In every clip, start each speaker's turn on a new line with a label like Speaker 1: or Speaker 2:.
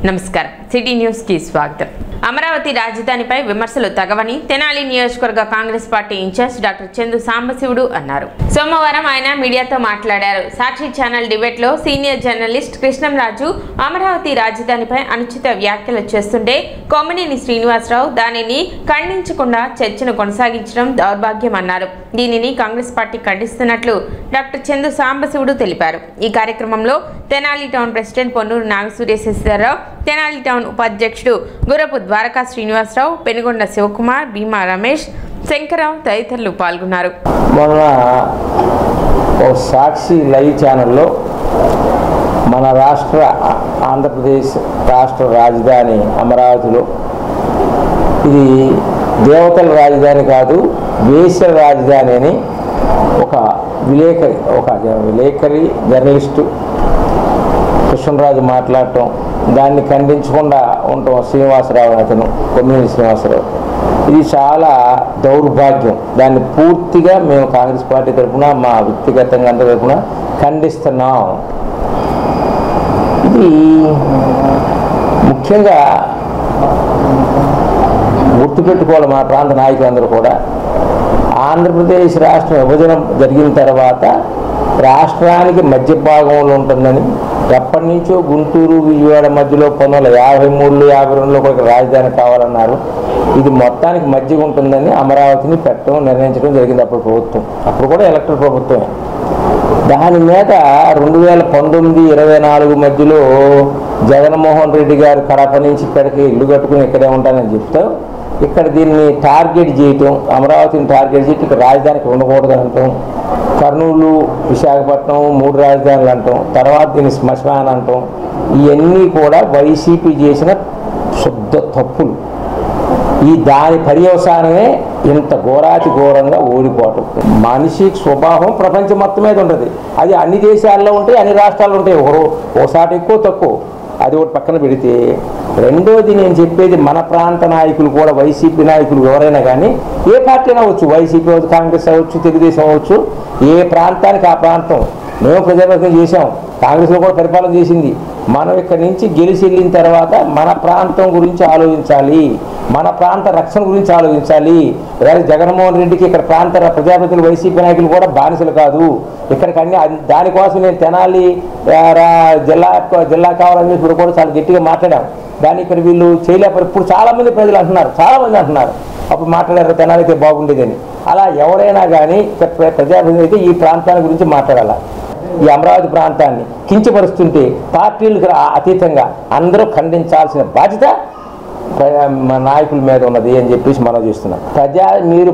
Speaker 1: నమస్కారం city news కి స్వాగతం. అమరావతి రాజధానిపై విమర్శలు తగవని తెనాలి నియోజకవర్గ Congress party in charge doctor Chandu Sambasivudu అన్నారు. సోమవారం ఆయన మీడియాతో మాట్లాడారు. సాక్షి ఛానల్ డిబేట్ లో సీనియర్ జర్నలిస్ట్ కృష్ణంరాజు అమరావతి రాజధానిపై అనుచిత వ్యాఖ్యలు చేస్తుంటే కొమ్మినేని శ్రీనివాసరావు దానిని ఖండించకుండా చర్చను కొనసాగించడం దౌర్భాగ్యమన్నారు. దీనిని కాంగ్రెస్ పార్టీ ఖండిస్తున్నట్లు డాక్టర్ చందు సాంబశివుడు తెలిపారు. ఈ కార్యక్రమంలో Tenali town president Ponnuru Nagasuryasesharao, Tenali town ఉపాధ్యక్షుడు గురపు ద్వారకా శ్రీనివాసరావు, పెనుగొండ శివకుమార్, భీమా రమేష్, శంకరరావు తదితరులు పాల్గొన్నారు.
Speaker 2: మొన్న సాక్షి లైవ్ ఛానల్లో మన ఆంధ్రప్రదేశ్ రాష్ట్ర రాజధాని అమరావతిలో ఇది దేవతల రాజధాని కాదు, వేశ్యల రాజధాని అని ఒక విలేకరి జర్నలిస్టు కృష్ణరాజు మాట్లాడటం, దాన్ని ఖండించకుండా ఉండటం శ్రీనివాసరావు అతను కొమ్మినేని శ్రీనివాసరావు, ఇది చాలా దౌర్భాగ్యం. దాన్ని పూర్తిగా మేము కాంగ్రెస్ పార్టీ తరఫున మా వ్యక్తిగతంగా తరఫున ఖండిస్తున్నాం. ఇది ముఖ్యంగా గుర్తుపెట్టుకోవాలి మన ప్రాంత నాయకులందరూ కూడా. ఆంధ్రప్రదేశ్ రాష్ట్ర విభజన జరిగిన తర్వాత రాష్ట్రానికి మధ్య భాగంలో ఉంటుందని ఎప్పటి నుంచో గుంటూరు విజయవాడ మధ్యలో 1953, 52లో కూడా రాజధాని కావాలన్నారు. ఇది మొత్తానికి మధ్యగా ఉంటుందని అమరావతిని పెట్టడం నిర్ణయించడం జరిగింది అప్పుడు ప్రభుత్వం. అప్పుడు కూడా ఎలక్టెడ్ ప్రభుత్వమే. దాని మీద 2019, 24 మధ్యలో జగన్మోహన్ రెడ్డి గారు కడప నుంచి ఇక్కడికి ఇల్లు కట్టుకుని ఇక్కడే ఉంటానని చెప్తూ ఇక్కడ దీన్ని టార్గెట్ చేయటం, అమరావతిని టార్గెట్ చేసి ఇక్కడ రాజధానికి ఉండకూడదు అంటాం, కర్నూలు, విశాఖపట్నం 3 రాజధానులు అంటాం, తర్వాత దీన్ని శ్మశానం అంటాం. ఇవన్నీ కూడా వైసీపీ చేసిన శుద్ధ తప్పులు. దాని పర్యవసానమే ఇంత ఘోరాతి ఘోరంగా ఓడిపోవటం. మనిషి స్వభావం ప్రపంచం మొత్తం మీద ఉంటుంది. అది అన్ని దేశాల్లో ఉంటాయి, అన్ని రాష్ట్రాల్లో ఉంటాయి. ఒకసారి ఎక్కువ తక్కువ, అది ఒకటి పక్కన పెడితే, రెండోది నేను చెప్పేది మన ప్రాంత నాయకులు కూడా, వైసీపీ నాయకులు ఎవరైనా కానీ, ఏ పార్టీ అయినా అవ్వచ్చు, వైసీపీ అవ్వచ్చు, కాంగ్రెస్ అవ్వచ్చు, తెలుగుదేశం అవ్వచ్చు, ఏ ప్రాంతానికి ఆ ప్రాంతం. మేము ప్రజాప్రతినిధులు చేసాం, కాంగ్రెస్లో కూడా పరిపాలన చేసింది. మనం ఇక్కడి నుంచి గెలిచి వెళ్ళిన తర్వాత మన ప్రాంతం గురించి ఆలోచించాలి, మన ప్రాంత రక్షణ గురించి ఆలోచించాలి. అలాగే జగన్మోహన్ రెడ్డికి ఇక్కడ ప్రాంత ప్రజాప్రతినిధులు, వైసీపీ నాయకులు కూడా బానిసలు కాదు. ఇక్కడికి అన్ని దానికోసం నేను తెనాలి జిల్లా కావాలని ఇప్పుడు కూడా చాలా గట్టిగా మాట్లాడాం. దాన్ని ఇక్కడ వీళ్ళు చేయలేకపోతే ఇప్పుడు చాలామంది ప్రజలు అంటున్నారు, అప్పుడు మాట్లాడారు తెనాలితే బాగుండేదని. అలా ఎవరైనా కానీ ప్రజాప్రతినిధి అయితే ఈ ప్రాంతాల గురించి మాట్లాడాలి. ఈ అమరావతి ప్రాంతాన్ని కించపరుస్తుంటే పార్టీలకు అతీతంగా అందరూ ఖండించాల్సిన బాధ్యత నాయకుల మీద ఉన్నది అని చెప్పేసి మనం చేస్తున్నాం. మీరు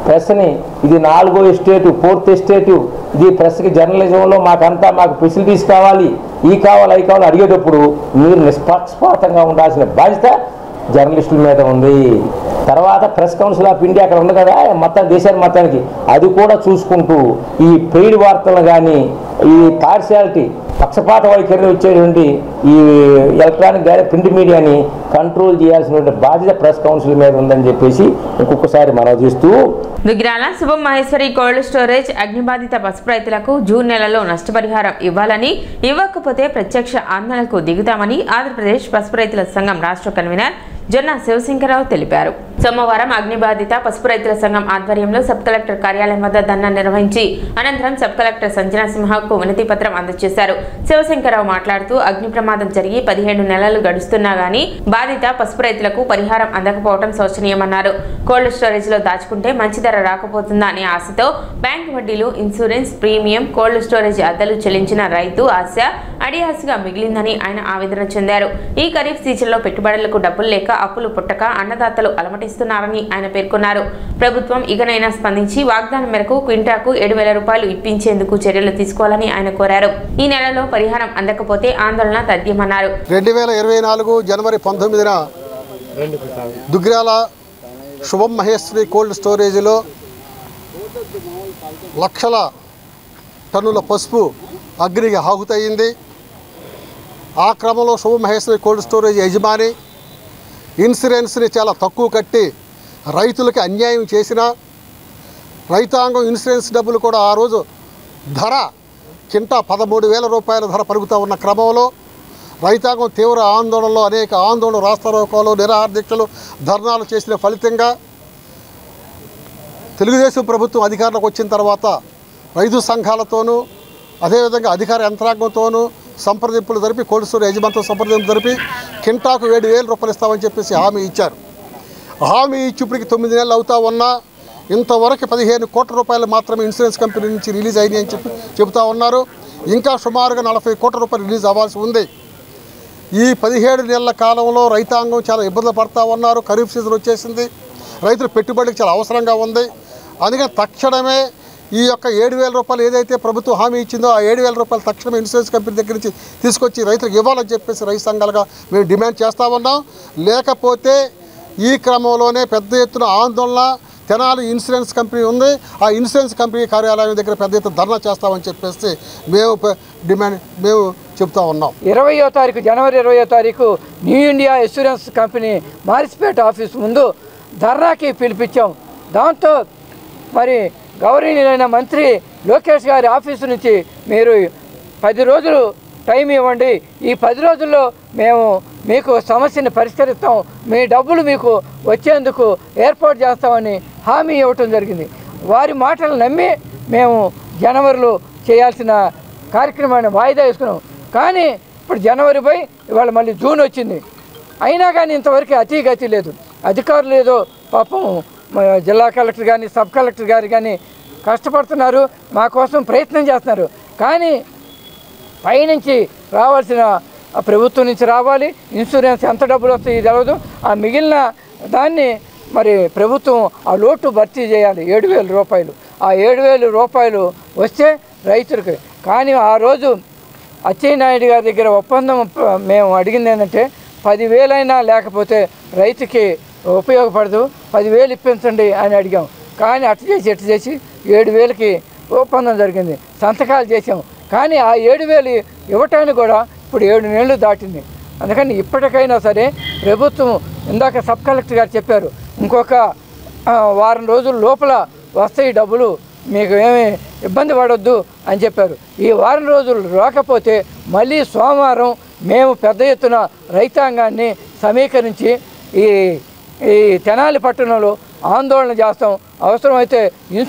Speaker 2: ప్రెస్ని ఇది 4వ ఎస్టేటు, 4th ఎస్టేటు, ఇది ప్రెస్కి జర్నలిజంలో మాకు ఫెసిలిటీస్ కావాలి, అవి కావాలి అడిగేటప్పుడు మీరు నిష్పక్షపాతంగా ఉండాల్సిన బాధ్యత జర్నలిస్టుల మీద ఉంది. తర్వాత ప్రెస్ కౌన్సిల్ ఆఫ్ ఇండియా అక్కడ ఉంది కదా, మొత్తం దేశానికి మొత్తానికి, అది కూడా చూసుకుంటూ ఈ పెయిడ్ వార్తలను కానీ, ఈ పార్షియాలిటీ పక్షపాత వైఖరిని వచ్చేటువంటి ఈ ఎలక్ట్రానిక్ ప్రింట్ మీడియాని కంట్రోల్ చేయాల్సిన బాధ్యత ప్రెస్ కౌన్సిల్ మీద ఉందని చెప్పేసి ఇంకొకసారి మనవి చేస్తూ,
Speaker 1: దుగ్గిరాల శుభం మహేశ్వరి కోల్డ్ స్టోరేజ్ అగ్నిబాధిత పసుపు రైతులకు జూన్ నెలలో నష్టపరిహారం ఇవ్వాలని, ఇవ్వకపోతే ప్రత్యక్ష ఆందోళనకు దిగుతామని ఆంధ్రప్రదేశ్ పసుపు రైతుల సంఘం రాష్ట్ర కన్వీనర్ జొన్న శివశంకరరావు తెలిపారు. సోమవారం అగ్నిబాధిత పసుపు రైతుల సంఘం ఆధ్వర్యంలో సబ్ కలెక్టర్ కార్యాలయం వద్ద ధర్నా నిర్వహించి అనంతరం సబ్ కలెక్టర్ సంజనా సింహకు వినతి పత్రం అందజేశారు. శివశంకరరావు మాట్లాడుతూ అగ్ని ప్రమాదం జరిగి 17 నెలలు గడుస్తున్నా గానీ బాధిత పసుపు రైతులకు పరిహారం అందకపోవడం శోచనీయమన్నారు. కోల్డ్ స్టోరేజ్ లో దాచుకుంటే మంచి ధర రాకపోతుందా అనే ఆశతో బ్యాంక్ వడ్డీలు, ఇన్సూరెన్స్ ప్రీమియం, కోల్డ్ స్టోరేజ్ అద్దెలు చెల్లించిన రైతు ఆశ అడియాసగా మిగిలిందని ఆయన ఆవేదన చెందారు. ఈ ఖరీఫ్ సీజన్లో పెట్టుబడులకు డబ్బులు లేక అప్పులు పుట్టక అన్నదాతలు అలమటిస్తున్నారని ఆయన పేర్కొన్నారు. ప్రభుత్వం ఇకనైనా స్పందించి వాగ్దానం మేరకు క్వింటాకు 7,000 రూపాయలు ఇప్పించేందుకు చర్యలు తీసుకోవాలని ఆయన కోరారు. ఈ నెలలో పరిహారం అందకపోతే ఆందోళన తథ్యమన్నారు.
Speaker 3: 2024 జనవరి 19న దుగ్గిరాల శుభం మహేశ్వరి కోల్డ్ స్టోరేజ్లో లక్షల టన్నుల పసుపు అగ్నికి ఆహుతయింది. ఆ క్రమంలో శుభం మహేశ్వరి కోల్డ్ స్టోరేజ్ యజమాని ఇన్సూరెన్స్ని చాలా తక్కువ కట్టి రైతులకి అన్యాయం చేసిన, రైతాంగం ఇన్సూరెన్స్ డబ్బులు కూడా ఆ రోజు ధర కింటా 13,000 రూపాయల ధర పరుగుతూ ఉన్న క్రమంలో రైతాంగం తీవ్ర ఆందోళనలో అనేక ఆందోళనలు, రాస్తారోకోలు, నిరాహార దీక్షలు, ధర్నాలు చేసిన ఫలితంగా తెలుగుదేశం ప్రభుత్వం అధికారంలోకి వచ్చిన తర్వాత రైతు సంఘాలతోనూ అదేవిధంగా అధికార యంత్రాంగంతోనూ సంప్రదింపులు జరిపి కోల్డ్ స్టోరేజ్ యజమానితో సంప్రదింపులు జరిపి కింటాకు 7,000 రూపాయలు ఇస్తామని చెప్పేసి హామీ ఇచ్చారు. హామీ ఇచ్చి ఇప్పటికి 9 నెలలు అవుతా ఉన్నా ఇంతవరకు 15 కోట్ల రూపాయలు మాత్రమే ఇన్సూరెన్స్ కంపెనీ నుంచి రిలీజ్ అయినాయి అని చెబుతా ఉన్నారు. ఇంకా సుమారుగా 40 కోట్ల రూపాయలు రిలీజ్ అవ్వాల్సి ఉంది. ఈ 17 నెలల కాలంలో రైతాంగం చాలా ఇబ్బందులు పడతా ఉన్నారు. ఖరీఫ్ సీజన్ వచ్చేసింది, రైతుల పెట్టుబడికి చాలా అవసరంగా ఉంది. అందుకని తక్షణమే ఈ యొక్క 7,000 రూపాయలు ఏదైతే ప్రభుత్వం హామీ ఇచ్చిందో ఆ 7,000 రూపాయలు తక్షణమే ఇన్సూరెన్స్ కంపెనీ దగ్గర నుంచి తీసుకొచ్చి రైతులకు ఇవ్వాలని చెప్పేసి రైతు సంఘాలుగా మేము డిమాండ్ చేస్తూ ఉన్నాం. లేకపోతే ఈ క్రమంలోనే పెద్ద ఎత్తున ఆందోళన, తెనాలి ఇన్సూరెన్స్ కంపెనీ ఉంది, ఆ ఇన్సూరెన్స్ కంపెనీ కార్యాలయం దగ్గర పెద్ద ఎత్తున ధర్నా చేస్తామని చెప్పేసి మేము చెప్తా ఉన్నాం.
Speaker 4: 20వ తారీఖు జనవరి 20వ తారీఖు New India Insurance company Marispeta office ముందు ధర్నాకి పిలిపించాం. దాంతో మరి గౌరవనీయులైన మంత్రి లోకేష్ గారి ఆఫీసు నుంచి మీరు 10 రోజులు టైం ఇవ్వండి, ఈ 10 రోజుల్లో మేము మీకు సమస్యని పరిష్కరిస్తాం, మీ డబ్బులు మీకు వచ్చేందుకు ఏర్పాటు చేస్తామని హామీ ఇవ్వటం జరిగింది. వారి మాటలు నమ్మి మేము జనవరిలో చేయాల్సిన కార్యక్రమాన్ని వాయిదా వేసుకున్నాం. కానీ ఇప్పుడు జనవరి పోయి ఇవాళ మళ్ళీ జూన్ వచ్చింది. అయినా కానీ ఇంతవరకు అతిగతి లేదు. అధికారులు ఏదో పాపం జిల్లా కలెక్టర్ కానీ సబ్ కలెక్టర్ గారు కానీ కష్టపడుతున్నారు, మా కోసం ప్రయత్నం చేస్తున్నారు. కానీ పైనుంచి రావాల్సిన ప్రభుత్వం నుంచి రావాలి, ఇన్సూరెన్స్ ఎంత డబ్బులు వస్తాయి తెలియదు. ఆ మిగిలిన దాన్ని మరి ప్రభుత్వం ఆ లోటు భర్తీ చేయాలి. 7,000 రూపాయలు, ఆ 7,000 రూపాయలు వస్తే రైతులకి. కానీ ఆ రోజు అచ్చెన్నాయుడు గారి దగ్గర ఒప్పందం మేము అడిగింది ఏంటంటే 10,000 అయినా లేకపోతే రైతుకి ఉపయోగపడదు, 10,000 ఇప్పించండి అని అడిగాం. కానీ అటు చేసి 7,000కి ఒప్పందం జరిగింది, సంతకాలు చేసాం. కానీ ఆ 7,000 ఇవ్వటానికి కూడా ఇప్పుడు 7 నెలలు దాటింది. అందుకని ఇప్పటికైనా సరే ప్రభుత్వం, ఇందాక సబ్ కలెక్టర్ గారు చెప్పారు, ఇంకొక వారం రోజుల లోపల వస్తాయి డబ్బులు, మీకు ఏమీ ఇబ్బంది పడొద్దు అని చెప్పారు. ఈ వారం రోజులు రాకపోతే మళ్ళీ సోమవారం మేము పెద్ద ఎత్తున రైతాంగాన్ని సమీకరించి ఈ తెనాలి పట్టణంలో ఆందోళన చేస్తాం. అవసరమైతే న్యూ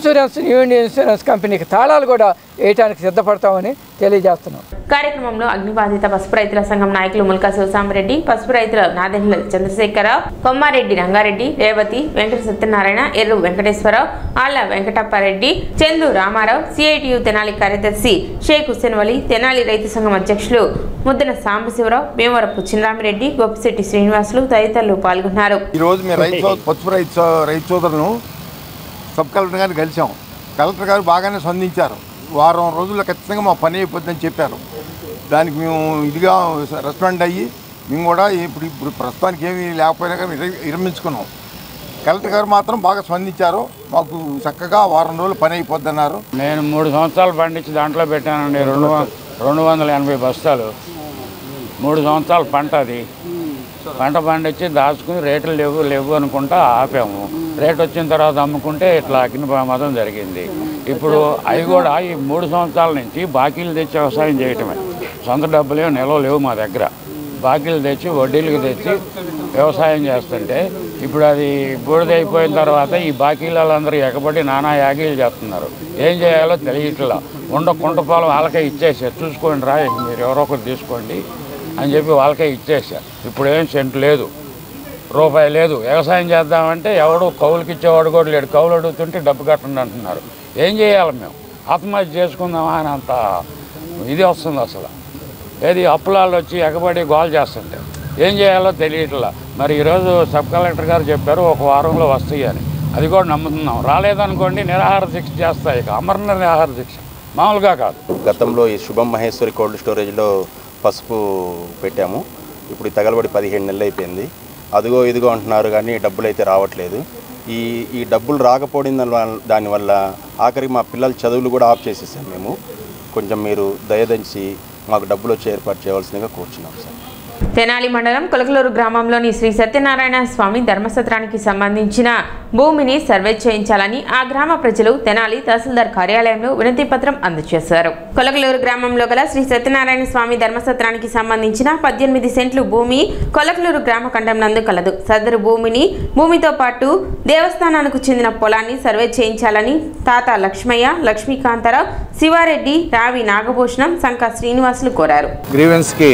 Speaker 4: ఇండియా ఇన్సూరెన్స్ కంపెనీకి తాళాలు కూడా వేయడానికి సిద్ధపడతామని తెలియజేస్తున్నాం.
Speaker 1: కార్యక్రమంలో అగ్నిబాధిత పసుపు రైతుల సంఘం నాయకులు ముల్కా శివసామిరెడ్డి, పసుపు రైతుల నాదెండ్ల చంద్రశేఖరరావు, కొమ్మారెడ్డి రంగారెడ్డి, రేవతి, వెంకట సత్యనారాయణ, ఎర్రు వెంకటేశ్వరరావు, ఆళ్ల వెంకటప్పారెడ్డి, చందు రామారావు, సిఐటియు తెనాలి కార్యదర్శి షేక్ హుస్సేన్ వలి, తెనాలి రైతు సంఘం అధ్యక్షులు ముద్దన సాంబశివరావు, భీమవరపు చిన్నరామిరెడ్డి, గోపిశెట్టి శ్రీనివాసులు తదితరులు పాల్గొన్నారు.
Speaker 5: ఈరోజు మేము పసుపు రైతు సోదరులను సబ్ కలెక్టర్ గారిని కలిసాం. కలెక్టర్ గారు బాగానే స్పందించారు. వారం రోజుల్లో ఖచ్చితంగా మా పని అయిపోతుందని చెప్పారు. దానికి మేము ఇదిగా రెస్పాండ్ అయ్యి మేము కూడా ఇప్పుడు ప్రస్తుతానికి ఏమీ లేకపోయినా కానీ విరమించుకున్నాం. కలెక్టర్ గారు మాత్రం బాగా స్పందించారు. మాకు చక్కగా వారం రోజులు పని అయిపోద్ది అన్నారు.
Speaker 6: నేను 3 సంవత్సరాలు పండించి దాంట్లో పెట్టానండి 280 బస్తాలు. 3 సంవత్సరాల పంట అది. పంట పండించి దాచుకుని రేట్లు లేవు అనుకుంటా ఆపాము. రేట్ వచ్చిన తర్వాత అమ్ముకుంటే ఇట్లా అగ్ని ప్రమాదం జరిగింది. ఇప్పుడు అవి కూడా ఈ 3 సంవత్సరాల నుంచి బాకీలు తెచ్చి వ్యవసాయం చేయటమే. సొంత డబ్బులేమో నిల్వ లేవు మా దగ్గర. బాకీలు తెచ్చి వడ్డీలకు తెచ్చి వ్యవసాయం చేస్తుంటే ఇప్పుడు అది బూడిదైపోయిన తర్వాత ఈ బాకీలు వాళ్ళందరూ ఎగబడి నానా యాగీలు చేస్తున్నారు. ఏం చేయాలో తెలియట్లా. కుంట పొలం వాళ్ళకే ఇచ్చేసారు. చూసుకోండి రా, మీరు ఎవరో ఒకరు తీసుకోండి అని చెప్పి వాళ్ళకే ఇచ్చేసారు. ఇప్పుడు ఏం సెంటు లేదు, రూపాయి లేదు. వ్యవసాయం చేద్దామంటే ఎవడు కౌలుకి ఇచ్చేవాడు కూడా లేడు. కౌలు అడుగుతుంటే డబ్బు కట్టండి అంటున్నారు. ఏం చేయాలి? మేము ఆత్మహత్య చేసుకుందామా అని అంత ఇది వస్తుంది. అసలు ఏది అప్పులాళ్ళు వచ్చి ఎగబడి గోల్ చేస్తుంటే ఏం చేయాలో తెలియట్లా. మరి ఈరోజు సబ్ కలెక్టర్ గారు చెప్పారు 1 వారంలో వస్తాయి అని. అది కూడా నమ్ముతున్నాం. రాలేదనుకోండి నిరాహార దీక్ష చేస్తాయి. అమరణ నిరాహార దీక్ష మామూలుగా కాదు.
Speaker 7: గతంలో ఈ శుభం మహేశ్వరి కోల్డ్ స్టోరేజ్లో పసుపు పెట్టాము. ఇప్పుడు తగలబడి 15 నెలలు అయిపోయింది. అదిగో ఇదిగో అంటున్నారు కానీ డబ్బులు అయితే రావట్లేదు. ఈ డబ్బులు రాకపోవడం దానివల్ల ఆఖరికి మా పిల్లల చదువులు కూడా ఆఫ్ చేసేసాం మేము. కొంచెం మీరు దయదంచి మాకు డబ్బులు వచ్చి ఏర్పాటు చేయవలసిందిగా కూర్చున్నాం సార్.
Speaker 1: తెనాలి మండలం కొలకలూరు గ్రామంలోని శ్రీ సత్యనారాయణ స్వామి ధర్మసత్రానికి సంబంధించిన భూమిని సర్వే చేయించాలని ఆ గ్రామ ప్రజలు తెనాలి తహసీల్దార్ కార్యాలయంలో వినతి పత్రం అందజేశారు. కొలకలూరు గ్రామంలో గల శ్రీ సత్యనారాయణ స్వామి ధర్మసత్రానికి సంబంధించిన 18 సెంట్లు భూమి కొలకలూరు గ్రామ ఖండం నందు కలదు. సదరు భూమితో పాటు దేవస్థానానికి చెందిన పొలాన్ని సర్వే చేయించాలని తాత లక్ష్మయ్య, లక్ష్మీకాంతరావు, శివారెడ్డి, రావి నాగభూషణం, సంక శ్రీనివాసులు కోరారు.
Speaker 8: గ్రీవెన్స్కి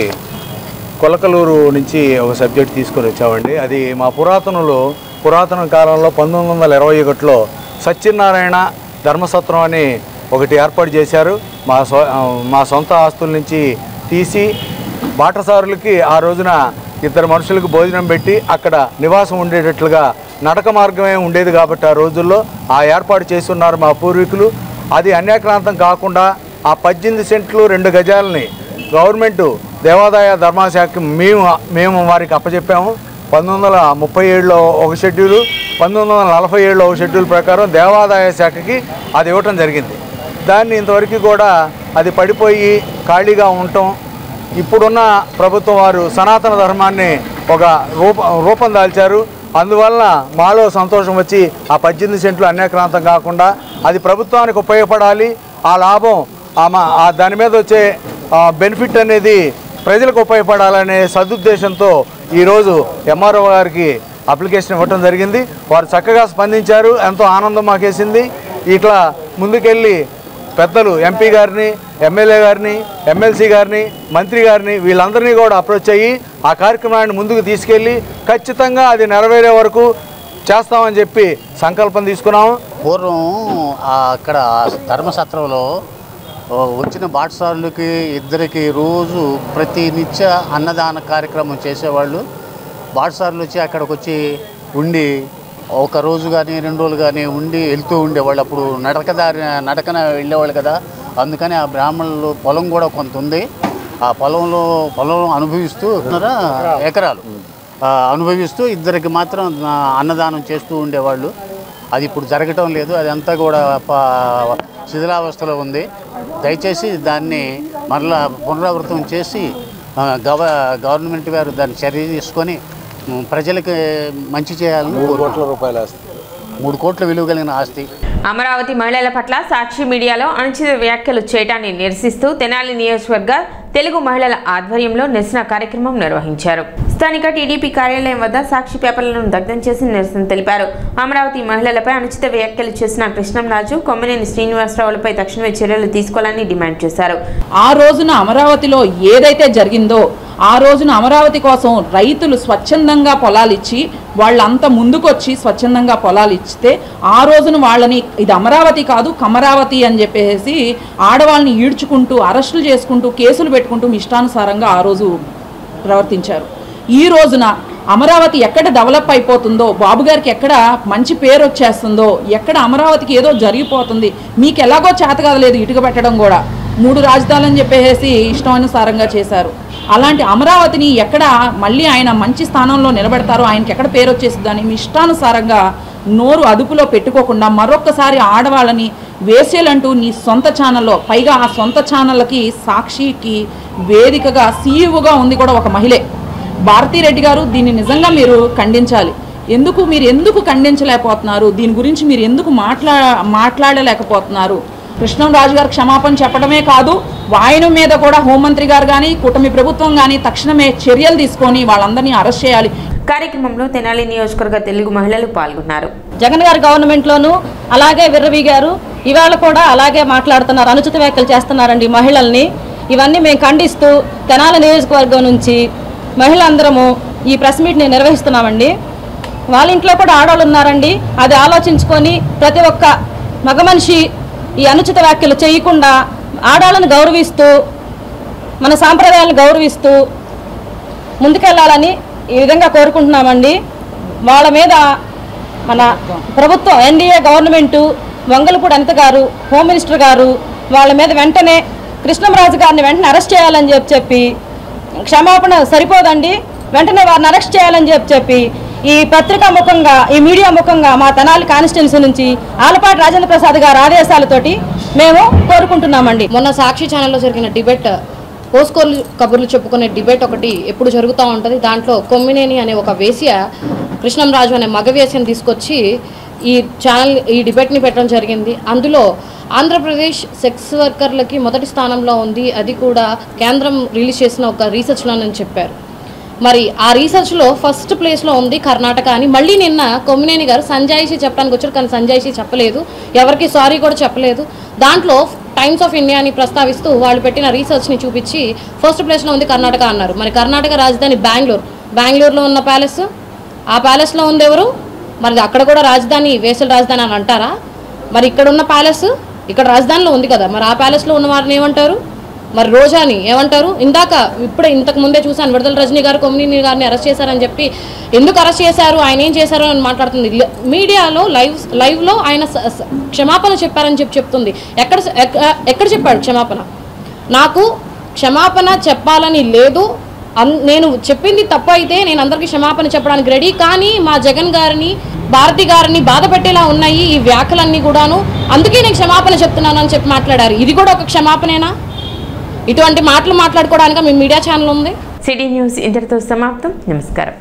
Speaker 8: కొలకలూరు నుంచి ఒక సబ్జెక్ట్ తీసుకొని వచ్చామండి. అది మా పురాతన కాలంలో 1921లో సత్యనారాయణ ధర్మసత్రం అని ఒకటి ఏర్పాటు చేశారు. మా సొంత ఆస్తుల నుంచి తీసి బాటసారులకి ఆ రోజున 2 మనుషులకు భోజనం పెట్టి అక్కడ నివాసం ఉండేటట్లుగా నడక మార్గమే ఉండేది కాబట్టి ఆ రోజుల్లో ఆ ఏర్పాటు చేస్తున్నారు మా పూర్వీకులు. అది అన్యాక్రాంతం కాకుండా ఆ 18 సెంట్లు 2 గజాలని గవర్నమెంట్ దేవాదాయ ధర్మశాఖకి మేము వారికి అప్పచెప్పాము. 1937లో ఒక షెడ్యూలు, 1947లో ఒక షెడ్యూల్ ప్రకారం దేవాదాయ శాఖకి అది ఇవ్వటం జరిగింది. దాన్ని ఇంతవరకు కూడా అది పడిపోయి ఖాళీగా ఉండటం, ఇప్పుడున్న ప్రభుత్వం వారు సనాతన ధర్మాన్ని ఒక రూపం దాల్చారు. అందువలన మాలో సంతోషం వచ్చి ఆ 18 సెంట్లు అన్యాక్రాంతం కాకుండా అది ప్రభుత్వానికి ఉపయోగపడాలి. ఆ లాభం దాని మీద వచ్చే బెనిఫిట్ అనేది ప్రజలకు ఉపయోగపడాలనే సదుద్దేశంతో ఈరోజు ఎంఆర్ఓ గారికి అప్లికేషన్ ఇవ్వటం జరిగింది. వారు చక్కగా స్పందించారు. ఎంతో ఆనందం మాకేసింది. ఇట్లా ముందుకెళ్ళి పెద్దలు ఎంపీ గారిని, ఎమ్మెల్యే గారిని, ఎమ్మెల్సీ గారిని, మంత్రి గారిని వీళ్ళందరినీ కూడా అప్రోచ్ అయ్యి ఆ కార్యక్రమాన్ని ముందుకు తీసుకెళ్ళి ఖచ్చితంగా అది నెరవేరే వరకు చేస్తామని చెప్పి సంకల్పం తీసుకున్నాము.
Speaker 9: పూర్వం అక్కడ ధర్మసత్రంలో వచ్చిన బాటసారులకి ఇద్దరికి రోజు ప్రతి నిత్య అన్నదాన కార్యక్రమం చేసేవాళ్ళు. బాటసారులు వచ్చి అక్కడికి వచ్చి ఉండి ఒక రోజు కానీ 2 రోజులు కానీ ఉండి వెళ్తూ ఉండేవాళ్ళు. అప్పుడు నడకన వెళ్ళేవాళ్ళు కదా. అందుకని ఆ బ్రాహ్మణులు పొలం కూడా కొంత ఉంది. ఆ పొలం అనుభవిస్తూ ఎకరాలు అనుభవిస్తూ ఇద్దరికి మాత్రం అన్నదానం చేస్తూ ఉండేవాళ్ళు. అది ఇప్పుడు జరగటం లేదు. అదంతా కూడా శిథిలావస్థలో ఉంది. దయచేసి దాన్ని మరలా పునరావృతం చేసి గవర్నమెంట్ వారు దాన్ని చర్య తీసుకొని ప్రజలకి మంచి చేయాలని.
Speaker 8: 3 కోట్ల రూపాయల ఆస్తి,
Speaker 9: 3 కోట్ల విలువ కలిగిన ఆస్తి.
Speaker 1: అమరావతి మహిళల పట్ల సాక్షి మీడియాలో అనుచిత వ్యాఖ్యలు చేయడాన్ని నిరసిస్తూ తెనాలి నియోజకవర్గ తెలుగు మహిళల ఆధ్వర్యంలో నిరసన కార్యక్రమం నిర్వహించారు. స్థానిక టీడీపీ కార్యాలయం వద్ద సాక్షి పేపర్లను దగ్ధం చేసి నిరసన తెలిపారు. అమరావతి మహిళలపై అనుచిత వ్యాఖ్యలు చేసిన కృష్ణంరాజు, కొమ్మినేని శ్రీనివాసరావులపై తక్షణమే చర్యలు తీసుకోవాలని డిమాండ్ చేశారు.
Speaker 10: ఆ రోజున అమరావతిలో ఏదైతే జరిగిందో ఆ రోజున అమరావతి కోసం రైతులు స్వచ్ఛందంగా పొలాలు ఇచ్చి వాళ్ళంతా ముందుకొచ్చి స్వచ్ఛందంగా పొలాలు ఇచ్చితే ఆ రోజున వాళ్ళని ఇది అమరావతి కాదు కమరావతి అని చెప్పేసి ఆడవాళ్ళని ఈడ్చుకుంటూ అరెస్టులు చేసుకుంటూ కేసులు పెట్టుకుంటూ ఇష్టానుసారంగా ఆ రోజు ప్రవర్తించారు. ఈ రోజున అమరావతి ఎక్కడ డెవలప్ అయిపోతుందో, బాబు గారికి ఎక్కడ మంచి పేరు వచ్చేస్తుందో, ఎక్కడ అమరావతికి ఏదో జరిగిపోతుంది, మీకు ఎలాగో చేత కాదలేదు ఇటుక పెట్టడం కూడా 3 రాజధానులని చెప్పేసి ఇష్టానుసారంగా చేశారు. అలాంటి అమరావతిని ఎక్కడ మళ్ళీ ఆయన మంచి స్థానంలో నిలబెడతారో, ఆయనకి ఎక్కడ పేరు వచ్చేస్తుందని మీ ఇష్టానుసారంగా నోరు అదుపులో పెట్టుకోకుండా మరొక్కసారి ఆడవాళ్ళని వేసేలంటూ నీ సొంత ఛానల్లో, పైగా ఆ సొంత ఛానళ్ళకి సాక్షికి వేదికగా సీఈఓగా ఉంది కూడా ఒక మహిళే భారతీరెడ్డి గారు. దీన్ని నిజంగా మీరు ఖండించాలి. మీరు ఎందుకు ఖండించలేకపోతున్నారు? దీని గురించి మీరు ఎందుకు మాట్లాడలేకపోతున్నారు? కృష్ణంరాజు గారు క్షమాపణ చెప్పడమే కాదు, ఆయన మీద కూడా హోంమంత్రి గారు కానీ కూటమి ప్రభుత్వం కానీ తక్షణమే చర్యలు తీసుకొని వాళ్ళందరినీ అరెస్ట్ చేయాలి.
Speaker 1: కార్యక్రమంలో తెనాలి నియోజకవర్గ తెలుగు మహిళలు పాల్గొన్నారు.
Speaker 11: జగన్ గారి గవర్నమెంట్లోనూ అలాగే విర్రవి గారు ఇవాళ కూడా అలాగే మాట్లాడుతున్నారు, అనుచిత వ్యాఖ్యలు చేస్తున్నారండి మహిళల్ని. ఇవన్నీ మేము ఖండిస్తూ తెనాలి నియోజకవర్గం నుంచి మహిళలందరము ఈ ప్రెస్ మీట్ని నిర్వహిస్తున్నామండి. వాళ్ళ ఇంట్లో కూడా ఆడవాళ్ళు ఉన్నారండి. అది ఆలోచించుకొని ప్రతి ఒక్క మగ మనిషి ఈ అనుచిత వ్యాఖ్యలు చేయకుండా ఆడవాళ్ళని గౌరవిస్తూ మన సాంప్రదాయాలను గౌరవిస్తూ ముందుకెళ్లాలని ఈ విధంగా కోరుకుంటున్నామండి. వాళ్ళ మీద మన ప్రభుత్వం ఎన్డీఏ గవర్నమెంటు వంగలపూడి అనిత గారు హోమ్ మినిస్టర్ గారు వాళ్ళ మీద వెంటనే కృష్ణంరాజు గారిని వెంటనే అరెస్ట్ చేయాలని చెప్పి క్షమాపణ సరిపోదండి, వెంటనే వారిని అరెస్ట్ చేయాలని చెప్పి ఈ పత్రికా ముఖంగా ఈ మీడియా ముఖంగా మా తెనాలి కాన్స్టిట్యున్సీ నుంచి ఆలపాటి రాజేంద్ర ప్రసాద్ గారి ఆదేశాలతోటి మేము కోరుకుంటున్నామండి.
Speaker 12: మొన్న సాక్షి ఛానల్లో జరిగిన డిబేట్
Speaker 11: పోస్కోర్లు కబుర్లు చెప్పుకునే డిబేట్ ఒకటి ఎప్పుడు జరుగుతూ ఉంటుంది. దాంట్లో కొమ్మినేని అనే ఒక వేశ్య కృష్ణంరాజు అనే మగ వేశ్యను తీసుకొచ్చి ఈ డిబేట్ని పెట్టడం జరిగింది. అందులో ఆంధ్రప్రదేశ్ సెక్స్ వర్కర్లకి మొదటి స్థానంలో ఉంది, అది కూడా కేంద్రం రిలీజ్ చేసిన ఒక రీసెర్చ్లోనని చెప్పారు. మరి ఆ రీసెర్చ్లో ఫస్ట్ ప్లేస్లో ఉంది కర్ణాటక అని మళ్ళీ నిన్న కొమ్మినేని గారు సంజాయిషి చెప్పడానికి వచ్చారు, కానీ సంజాయిషి చెప్పలేదు, ఎవరికి సారీ కూడా చెప్పలేదు. దాంట్లో టైమ్స్ ఆఫ్ ఇండియాని ప్రస్తావిస్తూ వాళ్ళు పెట్టిన రీసెర్చ్ని చూపించి ఫస్ట్ ప్లేస్లో ఉంది కర్ణాటక అన్నారు. మరి కర్ణాటక రాజధాని బెంగళూరులో ఉన్న ప్యాలెస్, ఆ ప్యాలెస్లో ఉంది ఎవరు? మరి అక్కడ కూడా రాజధాని వేసల రాజధాని అని అంటారా? మరి ఇక్కడ ఉన్న ప్యాలెస్ ఇక్కడ రాజధానిలో ఉంది కదా, మరి ఆ ప్యాలెస్లో ఉన్న వారిని ఏమంటారు? మరి రోజాని ఏమంటారు? ఇంతకు ముందే చూశాను, విడుదల రజనీ గారు కొమ్మినేని గారిని అరెస్ట్ చేశారని చెప్పి, ఎందుకు అరెస్ట్ చేశారు, ఆయన ఏం చేశారు అని మాట్లాడుతుంది. మీడియాలో లైవ్లో ఆయన క్షమాపణ చెప్పారని చెప్తుంది. ఎక్కడ చెప్పాడు క్షమాపణ? నాకు క్షమాపణ చెప్పాలని లేదు, నేను చెప్పింది తప్పు అయితే నేను అందరికీ క్షమాపణ చెప్పడానికి రెడీ, కానీ మా జగన్ గారిని భారతి గారిని బాధ పెట్టేలా ఉన్నాయి ఈ వ్యాఖ్యలన్నీ కూడాను, అందుకే నేను క్షమాపణ చెప్తున్నాను అని చెప్పి మాట్లాడారు. ఇది కూడా ఒక క్షమాపణేనా? ఇటువంటి మాటలు మాట్లాడుకోవడానికి మీ మీడియా ఛానల్ ఉంది.
Speaker 1: సిటీ న్యూస్ ఇంతటితో సమాప్తం. నమస్కారం.